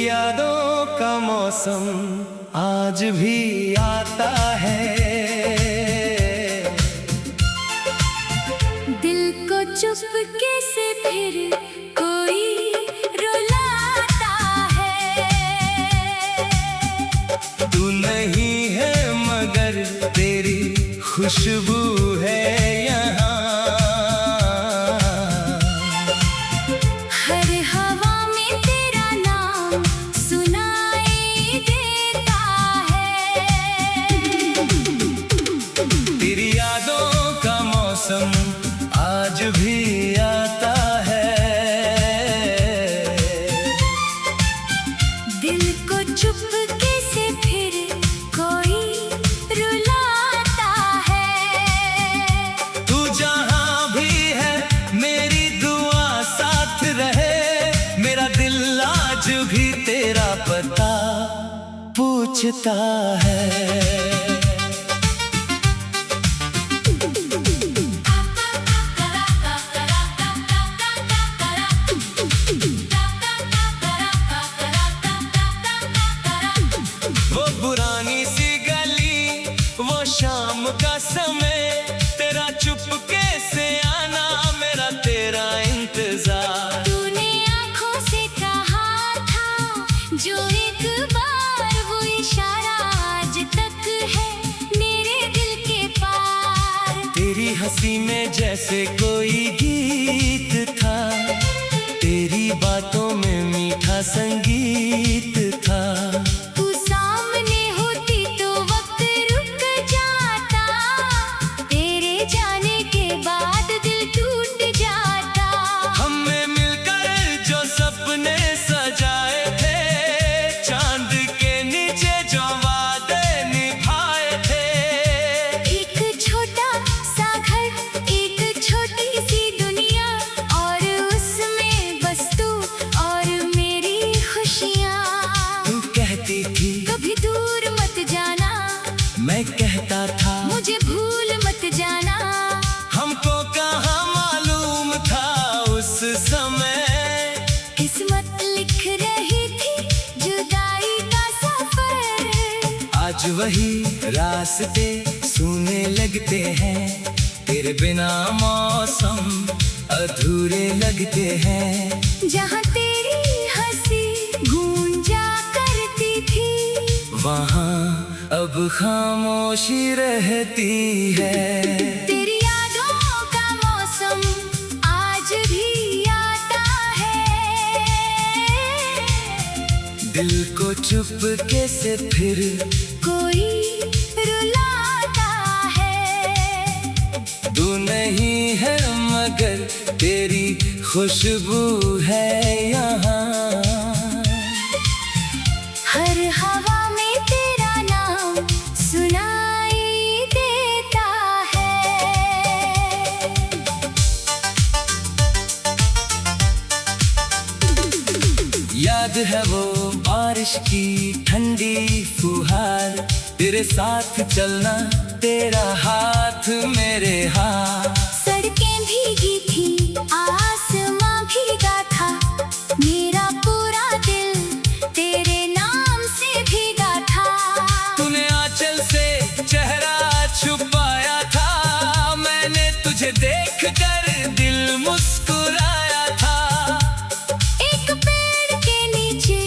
यादों का मौसम आज भी आता है। दिल को चुपके से फिर कोई रुलाता है। तू नहीं है मगर तेरी खुशबू है यहाँ। हर हवा में तेरा नाम सुनाई देता है। तेरी यादों का मौसम आज भी आता है। दिल को चुपके से फिर कोई रुलाता है। तू जहाँ भी है मेरी दुआ साथ रहे। मेरा दिल आज भी तेरा पता पूछता है। वो पुरानी सी गली, वो शाम का समय, तेरा चुपके से आना, मेरा तेरा इंतजार। तूने आँखों से कहा था जो एक बार, वो इशारा आज तक है मेरे दिल के पार। तेरी हंसी में जैसे कोई गीत था, तेरी बातों में मीठा संगीत था। तू सामने होती तो वक्त रुक जाता, तेरे जाने के बाद दिल टूट जाता। हमने मिलकर जो सपने सजाए थे, चांद के नीचे जो वादे निभाए थे। एक छोटा सा घर, एक छोटी सी दुनिया, और उसमें बस तू और मेरी खुशियाँ। तू कहती थी कभी दूर मत जाना, मैं कहता था मुझे भूल मत जाना। हमको कहाँ मालूम था उस समय। किस्मत लिख रही थी जुदाई का सफर। आज वही रास्ते सूने लगते हैं, तेरे बिना मौसम अधूरे लगते हैं। जहाँ तेरी हंसी गूंजा करती थी, वहाँ अब खामोशी रहती है। तेरी यादों का मौसम आज भी आता है। दिल को चुपके से फिर कोई रुलाता है। तू नहीं है मगर तेरी खुशबू है यहाँ। हर हवा में तेरा नाम सुनाई देता है। याद है वो बारिश की ठंडी फुहार, तेरे साथ चलना, तेरा हाथ मेरे हाथ। सड़कें भीगी थी, आसमां भीगा था, मेरा पूरा दिल तेरे नाम से भीगा था। तूने आंचल से चेहरा छुपाया था, मैंने तुझे देखकर दिल मुस्कुराया था। एक पेड़ के नीचे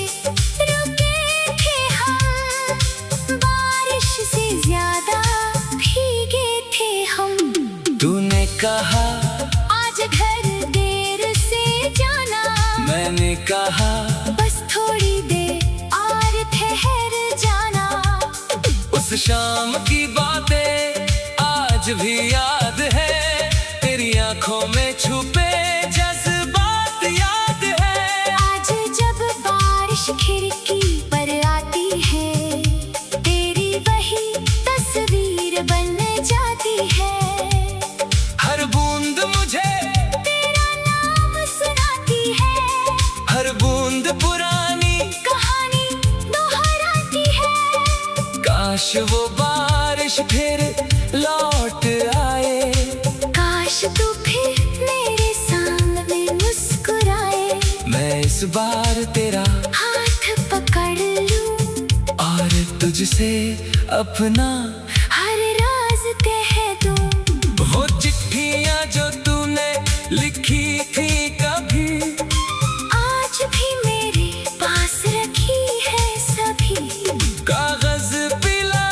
रुके थे हम, बारिश से ज्यादा भीगे थे हम। तूने कहा आज घर देर से जाना, मैंने कहा बस थोड़ी देर और ठहर जाना। उस शाम की बातें आज भी याद है, तेरी आंखों में छुपे जज्बात याद है। आज जब बारिश खिड़की पर आती है, तेरी वही तस्वीर बन जाती है। हर बूंद मुझे तेरा नाम सुनाती है, हर बूंद पुरानी कहानी दोहराती है। काश वो बारिश फिर लौट आए। काश तू फिर मेरे सामने मुस्कुराए। मैं इस बार तेरा हाथ तुझसे अपना हर राज कह दूं। वो चिट्ठियां जो तूने लिखी थी कभी, आज भी मेरे पास रखी है सभी। कागज पीला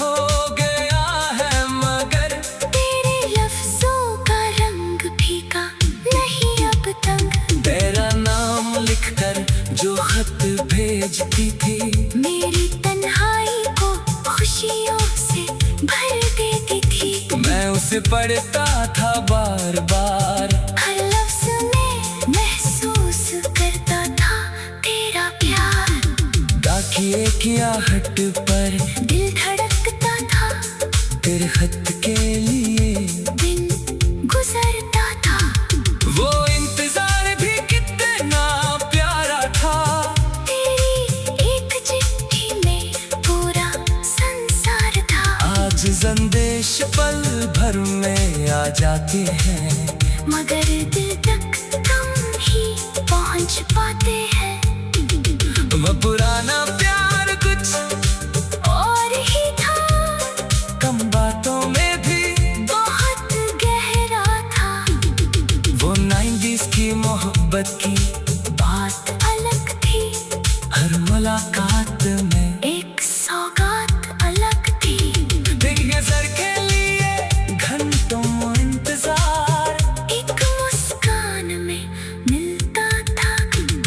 हो गया है मगर तेरे लफ्जों का रंग फीका नहीं अब तक। तेरा नाम लिखकर जो खत भेजती थी, मेरी तन्हाई को खुशियों से भर देती थी। मैं उसे पढ़ता था बार बार, हर लफ्ज में महसूस करता था तेरा प्यार। डाकिए की आहट पर दिल धड़कता था, तेरे खत के लिए दिन गुजरता था। वो इंतजार भी कितना प्यारा था, तेरी एक चिट्ठी में पूरा संसार था। आज संदेश पल भर में आ जाते हैं, मगर दिल तक कम ही पहुंच पाते हैं। वो पुराना प्यार कुछ और ही था, कम बातों में भी बहुत गहरा था। वो 90s की मोहब्बत की बात अलग थी, हर मुलाकात में एक सौगात अलग थी। एक नजर के लिए घंटों इंतजार, एक मुस्कान में मिलता था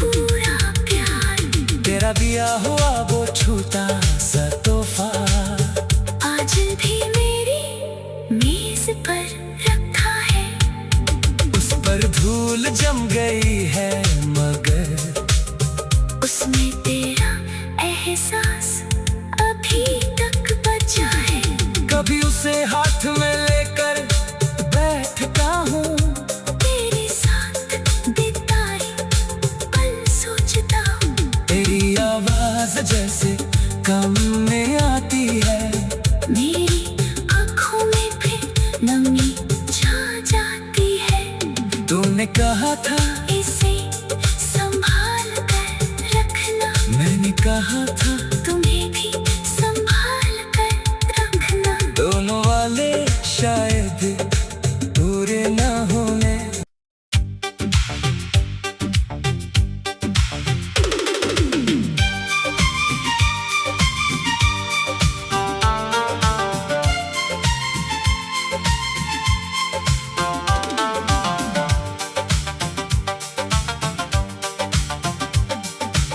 पूरा प्यार। तेरा दिया हुआ वो छूटा सा तोहफा, आज भी मेरी मेज पर रखा है। उस पर धूल जम गई है मगर उसमें तेरा एहसास अभी तक बचा है। कभी उसे हाथ में लेकर बैठता हूँ, तेरे साथ बिताए पल सोचता हूँ। तेरी आवाज जैसे कम में आती है, मेरी आँखों में फिर नमी छा जाती है। तूने कहा था इसे संभाल कर रखना, मैंने कहा था तुम्हें भी संभाल कर रखना। दोनों वाले शायद पूरे ना होने।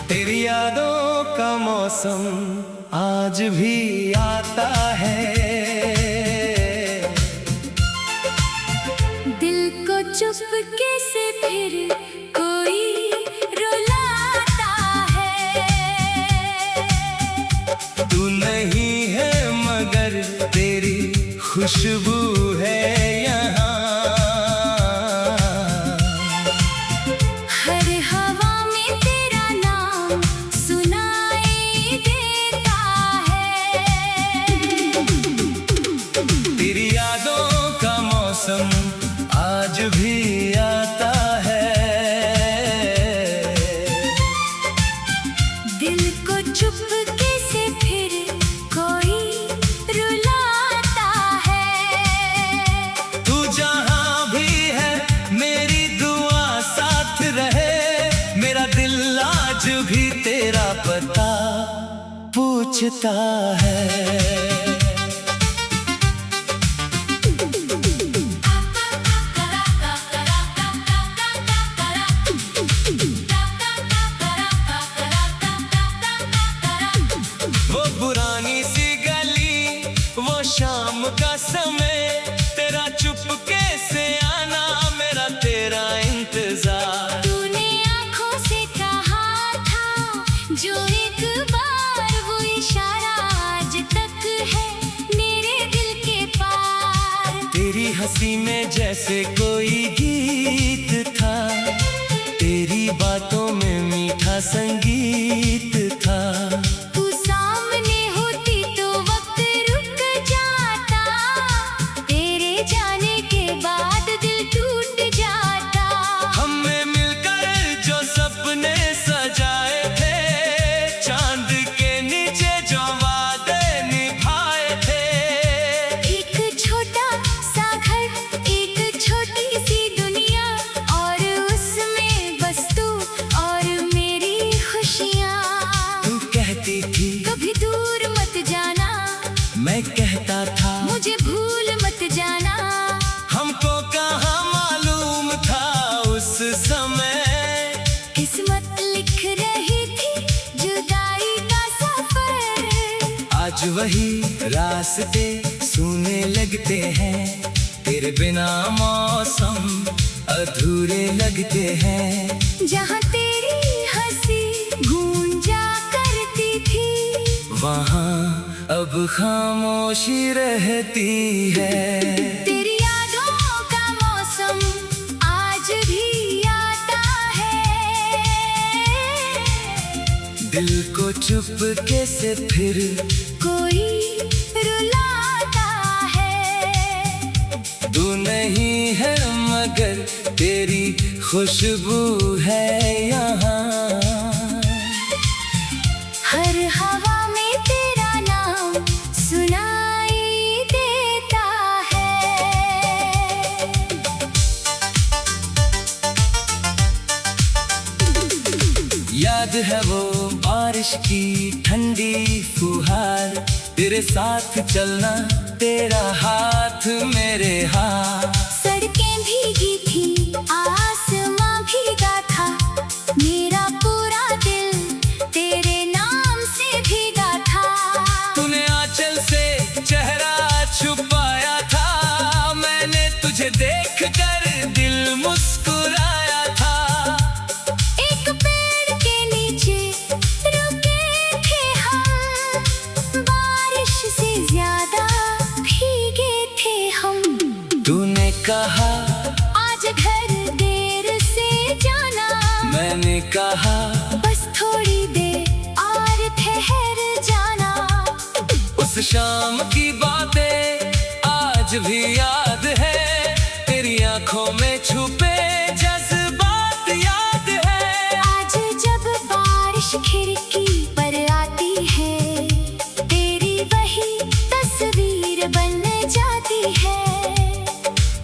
तेरी यादों का मौसम आज भी आता है, दिल को चुपके से फिर कोई रुलाता है। तू नहीं है मगर तेरी खुशबू है यहाँ। हर हवा में तेरा नाम सुनाई देता है। तेरी यादों का मौसम आज भी आता है, दिल को चुपके से फिर कोई रुलाता है। तू जहाँ भी है मेरी दुआ साथ रहे, मेरा दिल आज भी तेरा पता पूछता है। वो पुरानी सी गली, वो शाम का समय, तेरा चुपके से आना, मेरा तेरा इंतजार। तूने आँखों से कहा था जो एक बार, वो इशारा आज तक है मेरे दिल के पार। तेरी हंसी में जैसे कोई गीत था, तेरी बातों में मीठा संगीत था। तू सामने होती तो वक्त रुक जाता, तेरे जाने के बाद दिल टूट जाता। हमें मिलकर जो सपने सजाए थे, चांद के नीचे जो वादे वही रास्ते सूने लगते हैं, तेरे बिना मौसम अधूरे लगते हैं। जहाँ तेरी हंसी गूंजा करती थी, वहाँ अब खामोशी रहती है। तेरी यादों का मौसम आज भी आता है। दिल को चुपके से फिर कोई रुलाता है। तू नहीं है मगर तेरी खुशबू है यहाँ। हर हवा में तेरा नाम सुनाई देता है। याद है वो बारिश की ठंडी फुहार, तेरे साथ चलना तेरा हाथ मेरे हाथ। सड़कें भीगी थी, आसमां भीगा था, मेरा पूरा दिल तेरे नाम से भीगा था। तूने आंचल से चेहरा छुपाया था, मैंने तुझे देखकर दिल मुस्कुराया था। एक पेड़ के नीचे रुके थे हम, बारिश से ज्यादा भीगे थे हम। तूने कहा आज घर देर से जाना, मैंने कहा बस थोड़ी देर और ठहर जाना। उस शाम की बातें आज भी याद है, तेरी आंखों में छुपे जज्बात याद है। आज जब बारिश खिड़की पर आती है, तेरी वही तस्वीर बन जाती है।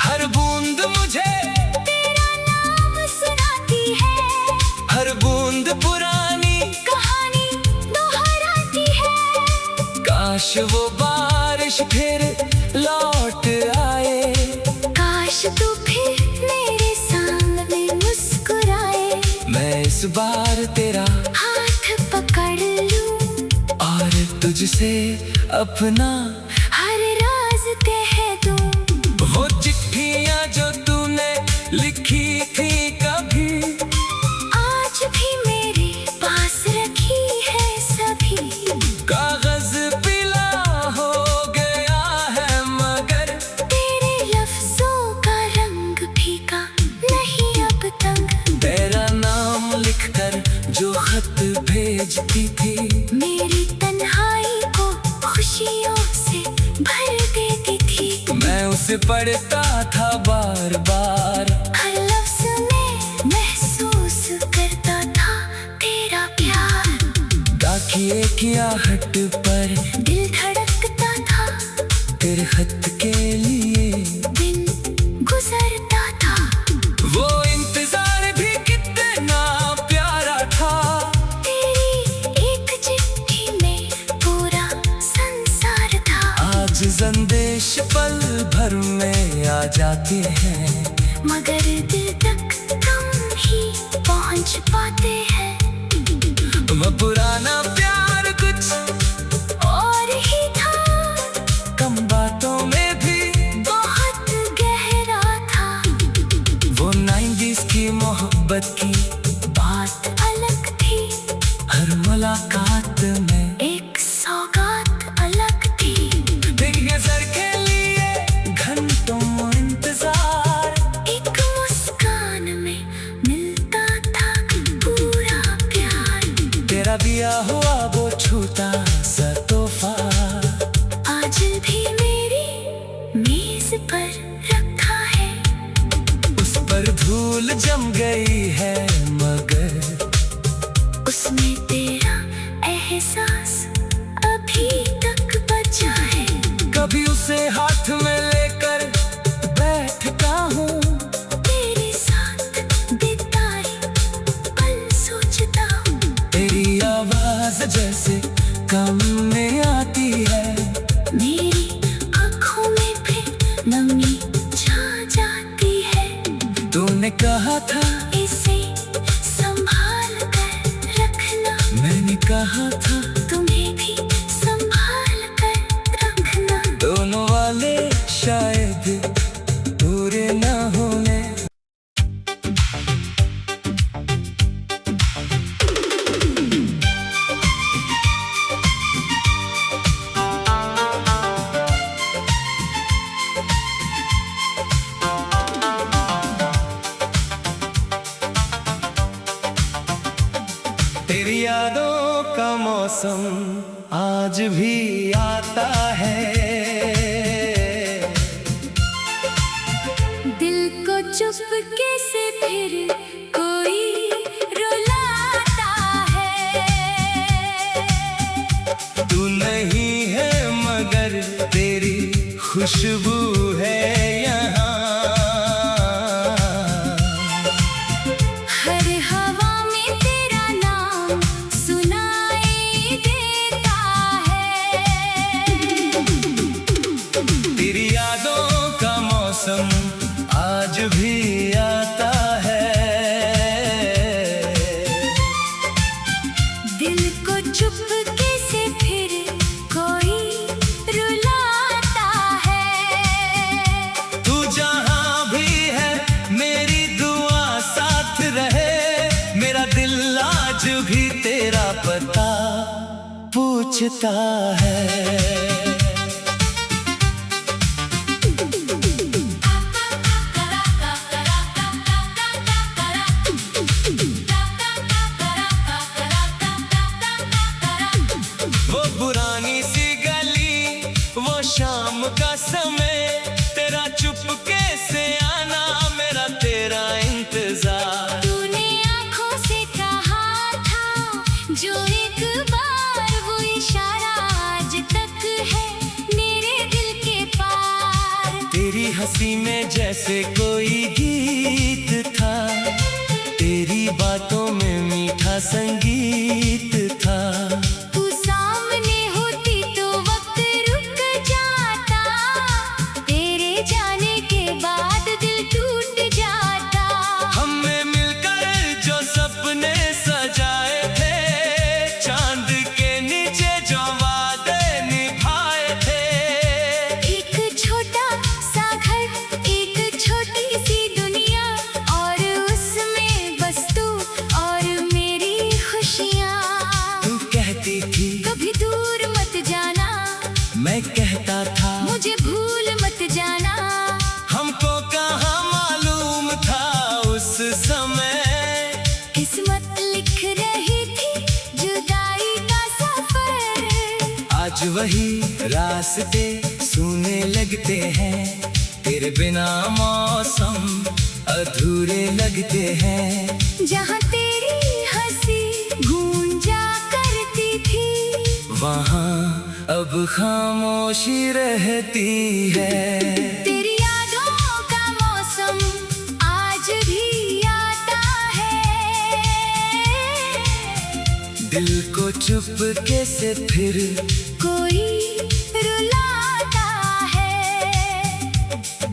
हर बूंद मुझे तेरा नाम सुनाती है, हर बूंद पुरानी कहानी दोहराती है। काश वो बारिश फिर लौट आए, काश तू फिर मेरे सामने मुस्कुराए। मैं इस बार तेरा हाथ पकड़ लूं और तुझसे अपना हर राज कह दूं। वो चिट्ठियां जो तूने लिखी थी कभी, आज भी मेरे पास रखी है सभी। कागज पीला हो गया है मगर तेरे लफ्जों का रंग फीका नहीं अब तक। तेरा नाम लिखकर जो खत भेजती थी, मेरी तन्हाई को खुशियों से भर देती थी। मैं उसे पढ़ता था बार बार, हर लफ्ज में महसूस करता था तेरा प्यार। डाकिए की आहट पर दिल धड़कता था, तेरे खत के लिए दिन गुजरता था। वो इंतजार भी कितना प्यारा था, तेरी एक चिट्ठी में पूरा संसार था। आज संदेश पल भर में आ जाते हैं, मगर दिल तक कम ही पहुंच पाते हैं। वो पुराना प्यार कुछ और ही था, कम बातों में भी बहुत गहरा था। वो 90s की मोहब्बत की बात अलग थी, हर मुलाकात में एक सौगात अलग थी। दिन गुजर के लिए घंटों इंतजार, एक मुस्कान में मिलता था पूरा प्यार। तेरा दिया हुआ वो छूटा सा तोहफा, आज भी मेरी मेज पर रखा है। उस पर धूल जम गई है मगर उसमें तेरा एहसास अभी तक बचा है। कभी उसे हाथ में लेकर बैठता हूँ, तेरे साथ बिताए पल सोचता हूँ। तेरी आवाज जैसे कम में आती है, मेरी आँखों में फिर नमी छा जाती है। तूने कहा था इसे संभाल कर रखना, मैंने कहा था तुम्हें भी संभाल तेरी यादों का मौसम आज भी आता है। दिल को चुपके से फिर कोई रुलाता है। तू नहीं है मगर तेरी खुशबू है यहाँ। हर हवा में तेरा नाम सुनाई देता है। तेरी यादों का मौसम आज भी आता है। दिल को चुपके से फिर कोई रुलाता है। तू जहाँ भी है मेरी दुआ साथ रहे। मेरा दिल आज भी तेरा पता पूछता है। वो पुरानी सी गली, वो शाम का समय, तेरा चुपके से आना, मेरा तेरा इंतजार। तूने आँखों से कहा था जो एक बार, वो इशारा आज तक है मेरे दिल के पार। तेरी हंसी में जैसे कोई गीत था, तेरी बातों में मीठा संगीत था। तू सामने होती तो वक्त रुक जाता, तेरे जाने के बाद दिल टूट जाता। हमने मिलकर जो सपने सजाए थे, चांद के नीचे जो वादे निभाए थे। एक छोटा सा घर, एक छोटी सी दुनिया, और उसमें बस तू और मेरी खुशियाँ। तू कहती थी कभी दूर मत जाना, मैं कहता था मुझे भूल मत जाना। हमको कहाँ मालूम था उस समय, किस्मत लिख रही थी जुदाई का सफर। आज वही रास्ते सूने लगते हैं। तेरे बिना मौसम अधूरे लगते हैं। जहाँ तेरी हंसी गूंजा करती थी, वहाँ अब खामोशी रहती है। तेरी यादों का मौसम आज भी आता है। दिल को चुपके से फिर कोई रुलाता है।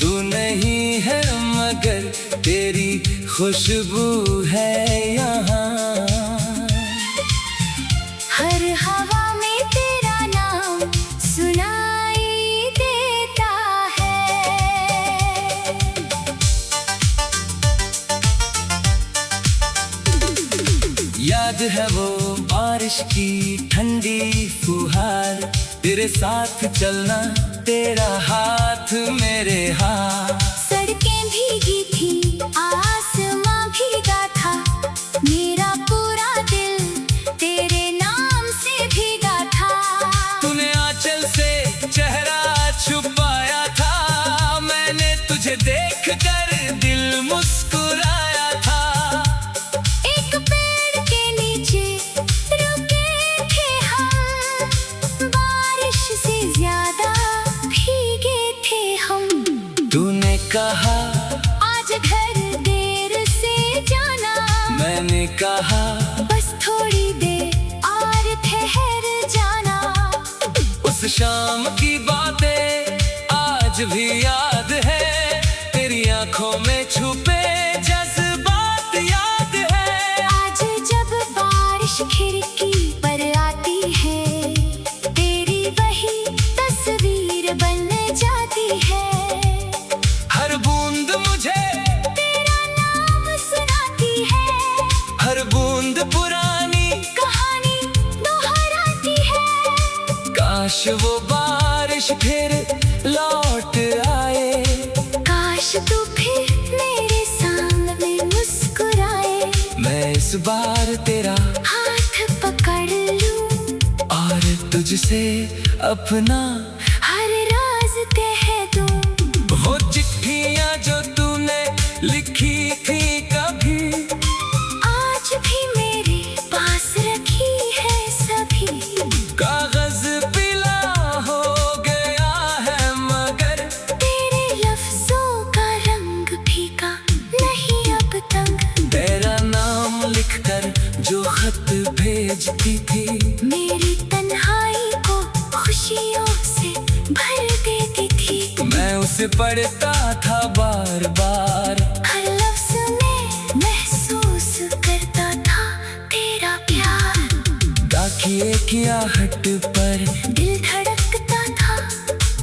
तू नहीं है मगर तेरी खुशबू है यहाँ। हर हवा में तेरा नाम सुनाई देता है। याद है वो बारिश की ठंडी फुहार, तेरे साथ चलना, तेरा हाथ मेरे हाथ। सड़कें भीगी थी, आसमां भीगा था, मेरा पूरा दिल तेरे नाम से भीगा था। तूने आंचल से चेहरा छुपाया था, मैंने तुझे देखकर दिल मुस्कुराया था। एक पेड़ के नीचे रुके थे हम, बारिश से ज्यादा भीगे थे हम। तूने कहा आज घर देर से जाना, मैंने कहा बस थोड़ी देर और ठहर जाना। उस शाम की बातें आज भी याद है, तेरी आंखों में छुपे जज्बात याद है। आज जब बारिश खिड़की पर आती है, तेरी वही तस्वीर बन जाती है। हर बूंद मुझे तेरा नाम सुनाती है, हर बूंद पुरानी कहानी दोहराती है। काश वो बारिश फिर लौट आए, काश तू फिर मेरे सामने मुस्कुराए। मैं इस बार तेरा हाथ लूं और तुझसे अपना हर राज कह दूं। वो चिट्ठियां जो तूने लिखी थी कभी, आज भी मेरे पास रखी है सभी। कागज पीला हो गया है मगर तेरे लफ्जों का रंग फीका नहीं अब तक। तेरा नाम लिखकर जो खत भेजती थी, मेरी तन्हाई को खुशियों से भर देती थी। मैं उसे पढ़ता था बार बार, हर लफ्ज में महसूस करता था तेरा प्यार। डाकिए की आहट पर दिल धड़कता था,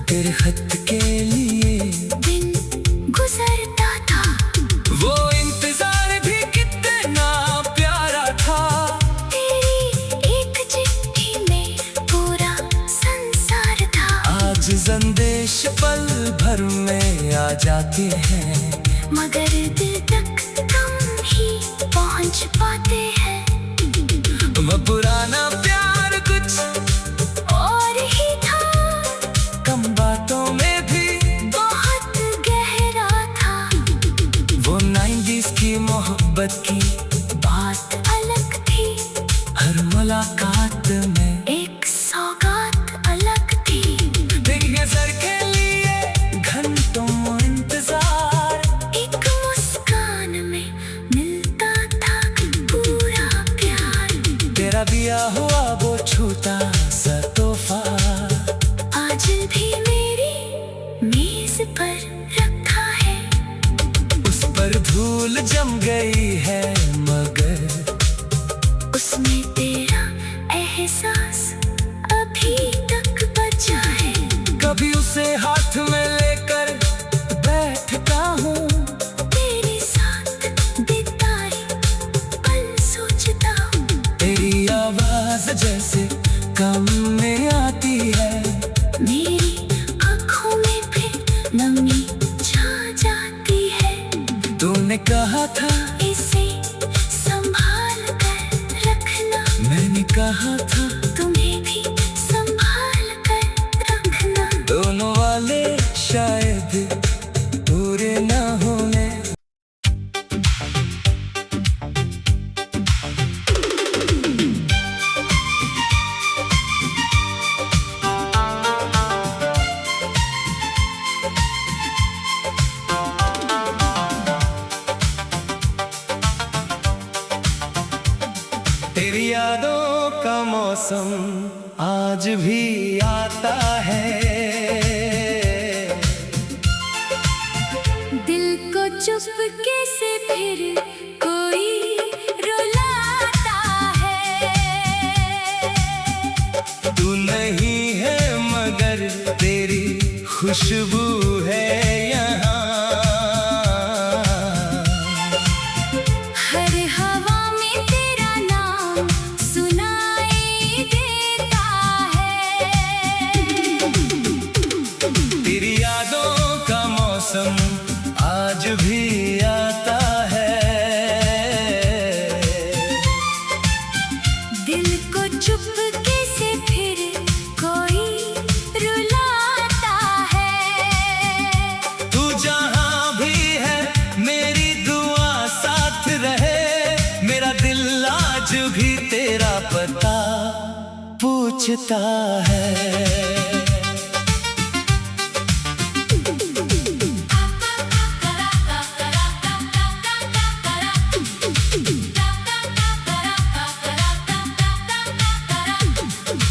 तेरे खत के लिए दिन गुजरता था। वो इंतजार भी कितना प्यारा था, तेरी एक चिट्ठी में पूरा संसार था। आज संदेश पल भर में आ जाते हैं, मगर दिल तक कम ही पहुंच पाते हैं। वो पुराना प्यार कुछ और ही था, कम बातों में भी बहुत गहरा था। वो 90s की मोहब्बत की बात अलग थी, हर मुलाकात में एक सौगात अलग थी। तेरी नजर के लिए घंटों इंतजार, एक मुस्कान में मिलता था पूरा प्यार। तेरा दिया हुआ वो छोटा सा तोहफा आज भी मेरी मेज पर रखा है। उस पर धूल जम गई है मगर उसमें तेरा एहसास अभी तक बचा है। कभी उसे हाथ में लेकर बैठता हूँ, तेरे साथ बिताए पल सोचता हूँ। तेरी आवाज जैसे कम में आती है, मेरी आँखों में फिर नमी छा जाती है। तूने कहा था इसे संभाल कर रखना, मैंने कहा था तुम्हें भी संभाल कर रखना। दोनों वाले शायद पूरे न होने। तेरी यादों का मौसम आज भी आता है, दिल को चुपके से फिर कोई रुलाता है। तू नहीं है मगर तेरी खुशबू है यहाँ। हर हवा में तेरा नाम सुनाई देता है। तेरी यादों का मौसम आज भी आता है, दिल को चुपके से फिर कोई रुलाता है। तू जहाँ भी है मेरी दुआ साथ रहे, मेरा दिल आज भी तेरा पता पूछता है।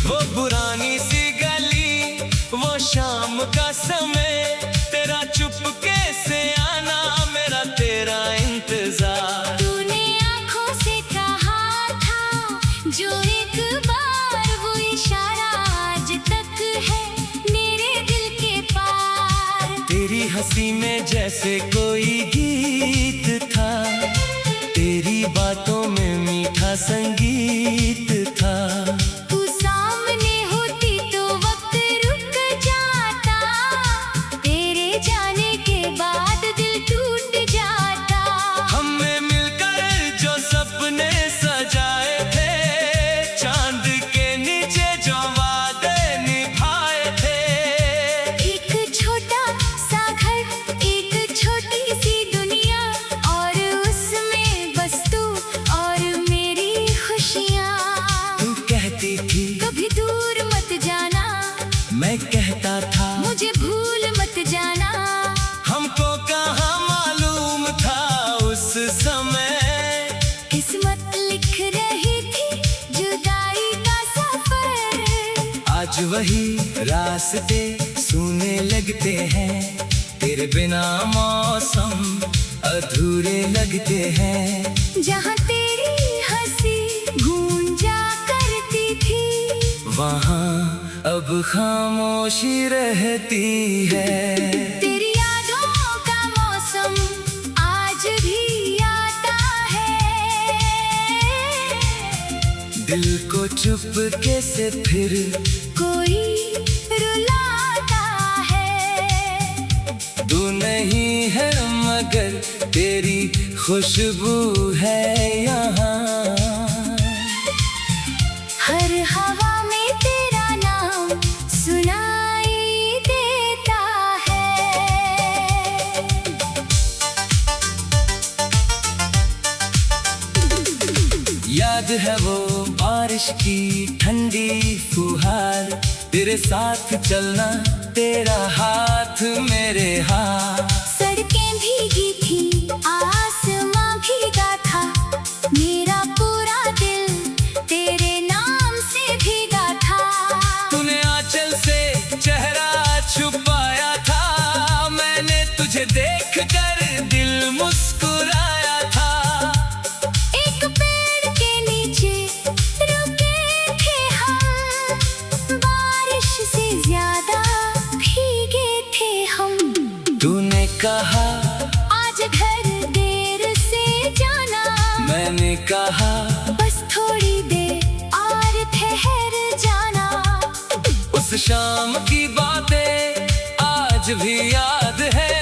वो पुरानी सी गली, वो शाम का समय, तेरा चुपके से आना, मेरा तेरा इंतजार। तूने आँखों से कहा था जो एक बार, वो इशारा आज तक है मेरे दिल के पार। तेरी हंसी में जैसे कोई गीत था, तेरी बातों में मीठा संगीत था। तू सामने होती तो वक्त रुक जाता, तेरे जाने के बाद दिल टूट जाता। हमने मिलकर जो सपने सजाए थे, चांद किस्मत लिख रही थी जुदाई का सफर। आज वही रास्ते सूने लगते हैं, तेरे बिना मौसम अधूरे लगते हैं। जहाँ तेरी हंसी गूंजा करती थी, वहाँ अब खामोशी रहती है। तेरी यादों का मौसम आज भी आता है। दिल को चुपके से फिर कोई रुलाता है। तू नहीं है मगर तेरी खुशबू है यहाँ। हर हवा में तेरा नाम सुनाई देता है। याद है वो बारिश की ठंडी फुहार, तेरे साथ चलना तेरा हाथ मेरे हाथ। सड़कें भीगी थी, आसमां भीगा था, मेरा पूरा दिल तेरे नाम से भीगा था। तूने आंचल से चेहरा छुपाया था, मैंने तुझे देखकर दिल मुस्कुराया था। एक पेड़ के नीचे रुके थे हम, बारिश से ज्यादा भीगे थे हम। तूने कहा आज घर देर से जाना, मैंने कहा बस थोड़ी देर और ठहर जाना। उस शाम की बातें आज भी याद है,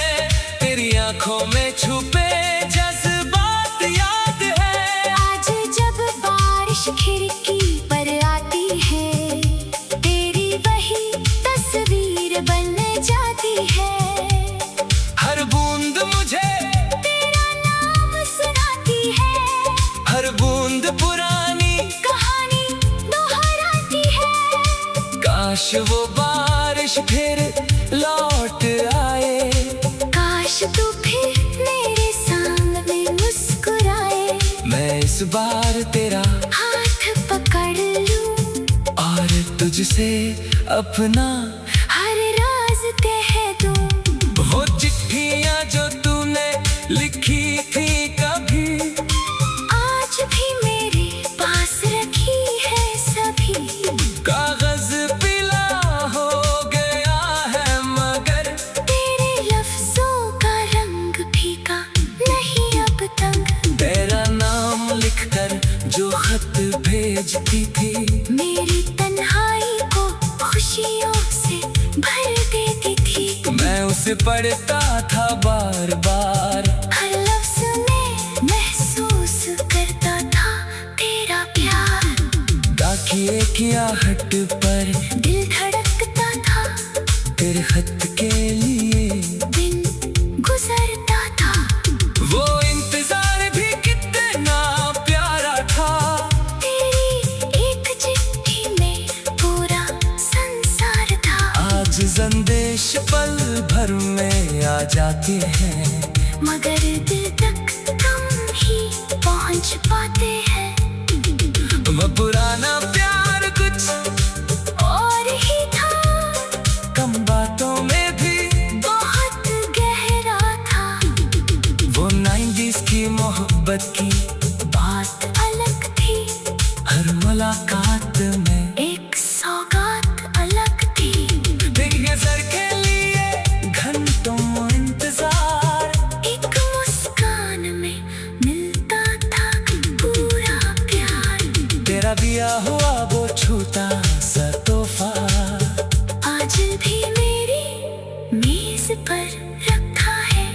तेरी आंखों में छुपे जज्बात याद है। आज जब बारिश खिड़की पर आती है, तेरी वही तस्वीर बन जाती है। हर बूंद मुझे तेरा नाम सुनाती है, हर बूंद पुरानी कहानी दोहराती है। काश वो बारिश फिर लौट आए, काश तू फिर मेरे सामने मुस्कुराए। मैं इस बार तेरा हाथ पकड़ लूं और तुझसे अपना हर राज कह दूं। वो चिट्ठियां जो तूने लिखी थी कभी, आज भी मेरे पास रखी है सभी। कागज पीला हो गया है मगर तेरे लफ्जों का रंग फीका नहीं अब तक। तेरा नाम लिखकर जो खत भेजती थी, मेरी तन्हाई को खुशियों से भर देती थी। मैं उसे पढ़ता था बार बार, हर लफ्ज में महसूस करता था तेरा प्यार। डाकिए की आहट पर दिल धड़कता था, तेरे खत के लिए दिन गुजरता था। वो इंतजार भी कितना प्यारा था, तेरी एक चिट्ठी में पूरा संसार था। आज संदेश पल भर में आ जाते हैं, मगर दिल तक कम ही पहुंच पाते हैं। वो पुराना प्यार कुछ और ही था, कम बातों में भी बहुत गहरा था। वो 90s की मोहब्बत की बात अलग थी, हर मुलाकात में एक सौगात अलग थी। तेरी नजर के लिए घंटों इंतजार, एक मुस्कान में मिलता था पूरा प्यार। तेरा दिया हुआ वो छूटा सा तोहफा, आज भी मेरी मेज पर रखा है।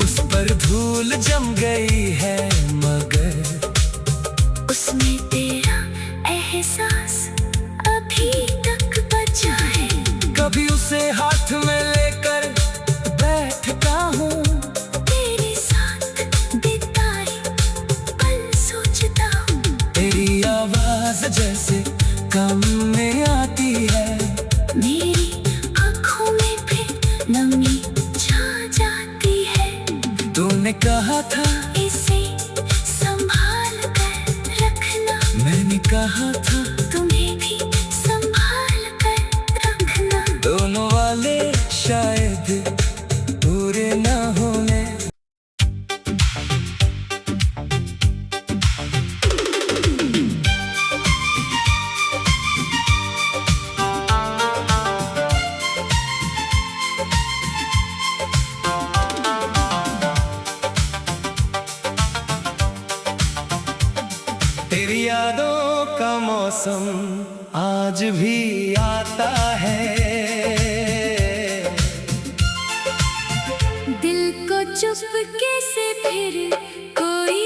उस पर धूल जम गई है मगर उसमें तेरा एहसास अभी तक बचा है। कभी उसे हाथ में लेकर बैठता हूँ, तेरे साथ बिताए पल सोचता हूँ। तेरी आवाज जैसे कम में आती है, मेरी आँखों में फिर नमी छा जाती है। तूने कहा था इसे संभाल रहा था, तुम्हें भी संभाल कर रखना। दोनों वाले शायद पूरे ना होने। तेरी यादों का मौसम आज भी आता है, दिल को चुपके से फिर कोई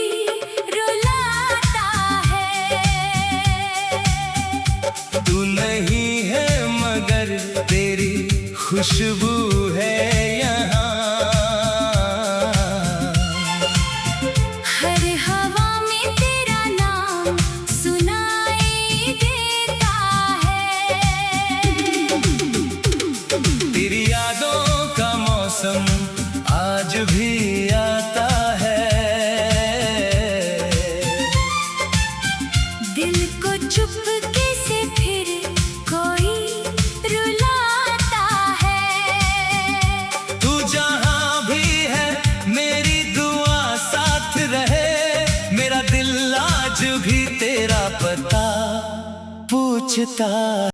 रुलाता है। तू नहीं है मगर तेरी खुशबू है यहाँ। हर हवा में तेरा नाम सुनाई देता है। तेरी यादों का मौसम आज भी आता है, दिल को चुपके से फिर कोई रुलाता है। तू जहाँ भी है मेरी दुआ साथ रहे, मेरा दिल आज भी तेरा पता पूछता।